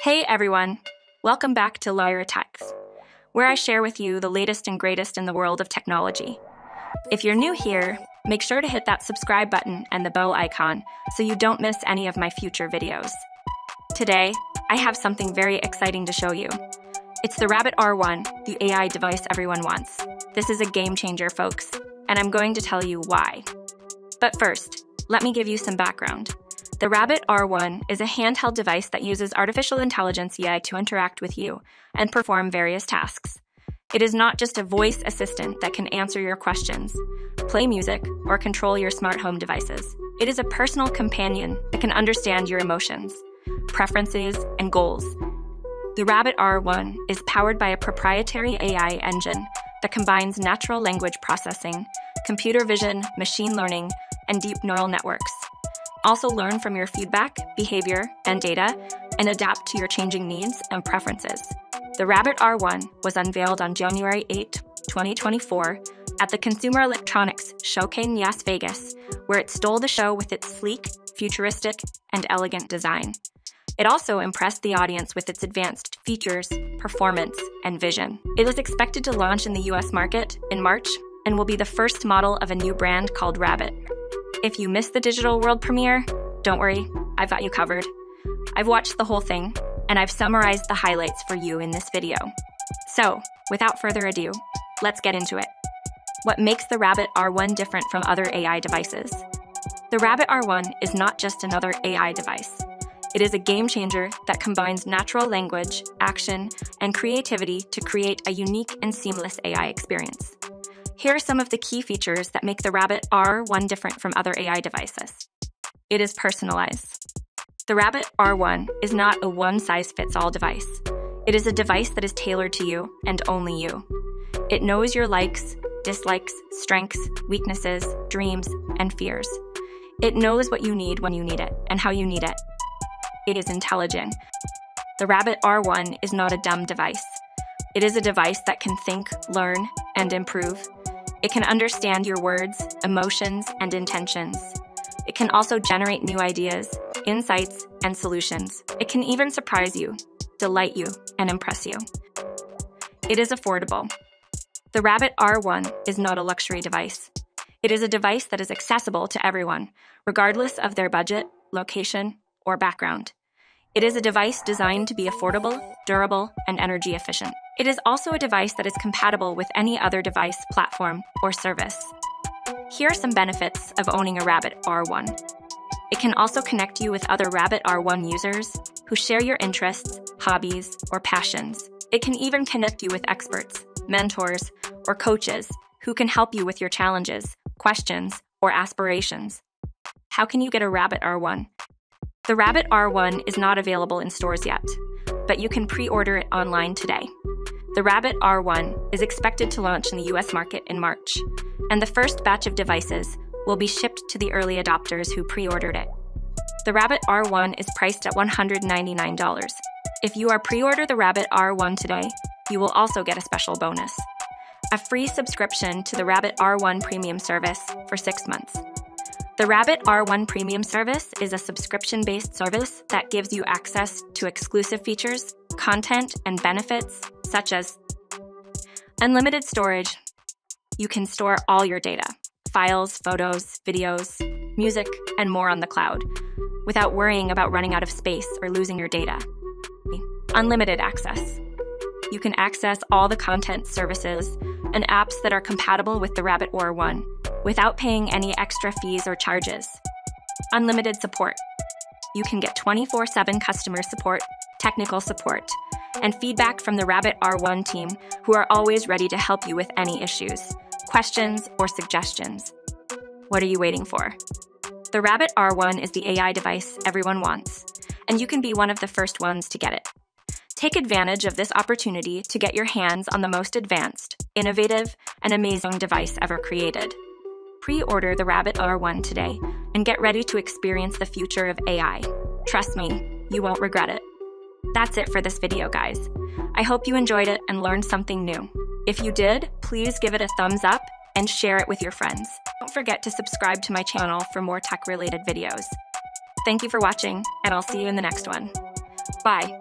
Hey everyone, welcome back to Lyra Techs, where I share with you the latest and greatest in the world of technology. If you're new here, make sure to hit that subscribe button and the bell icon so you don't miss any of my future videos. Today, I have something very exciting to show you. It's the Rabbit ROne, the AI device everyone wants. This is a game changer, folks, and I'm going to tell you why. But first, let me give you some background. The Rabbit ROne is a handheld device that uses artificial intelligence AI to interact with you and perform various tasks. It is not just a voice assistant that can answer your questions, play music, or control your smart home devices. It is a personal companion that can understand your emotions, preferences, and goals. The Rabbit ROne is powered by a proprietary AI engine that combines natural language processing, computer vision, machine learning, and deep neural networks. Also learn from your feedback, behavior, and data, and adapt to your changing needs and preferences. The Rabbit ROne was unveiled on January 8, 2024, at the Consumer Electronics Showcase in Las Vegas, where it stole the show with its sleek, futuristic, and elegant design. It also impressed the audience with its advanced features, performance, and vision. It is expected to launch in the US market in March and will be the first model of a new brand called Rabbit. If you missed the digital world premiere, don't worry, I've got you covered. I've watched the whole thing, and I've summarized the highlights for you in this video. So, without further ado, let's get into it. What makes the Rabbit ROne different from other AI devices? The Rabbit ROne is not just another AI device. It is a game changer that combines natural language, action, and creativity to create a unique and seamless AI experience. Here are some of the key features that make the Rabbit ROne different from other AI devices. It is personalized. The Rabbit ROne is not a one-size-fits-all device. It is a device that is tailored to you and only you. It knows your likes, dislikes, strengths, weaknesses, dreams, and fears. It knows what you need when you need it and how you need it. It is intelligent. The Rabbit ROne is not a dumb device. It is a device that can think, learn, and improve. It can understand your words, emotions, and intentions. It can also generate new ideas, insights, and solutions. It can even surprise you, delight you, and impress you. It is affordable. The Rabbit ROne is not a luxury device. It is a device that is accessible to everyone, regardless of their budget, location, or background. It is a device designed to be affordable, durable, and energy efficient. It is also a device that is compatible with any other device, platform, or service. Here are some benefits of owning a Rabbit ROne. It can also connect you with other Rabbit ROne users who share your interests, hobbies, or passions. It can even connect you with experts, mentors, or coaches who can help you with your challenges, questions, or aspirations. How can you get a Rabbit ROne? The Rabbit ROne is not available in stores yet, but you can pre-order it online today. The Rabbit ROne is expected to launch in the US market in March, and the first batch of devices will be shipped to the early adopters who pre-ordered it. The Rabbit ROne is priced at $199. If you pre-order the Rabbit ROne today, you will also get a special bonus: a free subscription to the Rabbit ROne Premium service for 6 months. The Rabbit ROne Premium service is a subscription-based service that gives you access to exclusive features, content, and benefits such as unlimited storage. You can store all your data, files, photos, videos, music, and more on the cloud without worrying about running out of space or losing your data. Unlimited access. You can access all the content, services, and apps that are compatible with the Rabbit ROne without paying any extra fees or charges. Unlimited support. You can get 24/7 customer support, technical support, and feedback from the Rabbit ROne team, who are always ready to help you with any issues, questions, or suggestions. What are you waiting for? The Rabbit ROne is the AI device everyone wants, and you can be one of the first ones to get it. Take advantage of this opportunity to get your hands on the most advanced, innovative, and amazing device ever created. Pre-order the Rabbit ROne today and get ready to experience the future of AI. Trust me, you won't regret it. That's it for this video, guys. I hope you enjoyed it and learned something new. If you did, please give it a thumbs up and share it with your friends. Don't forget to subscribe to my channel for more tech-related videos. Thank you for watching, and I'll see you in the next one. Bye.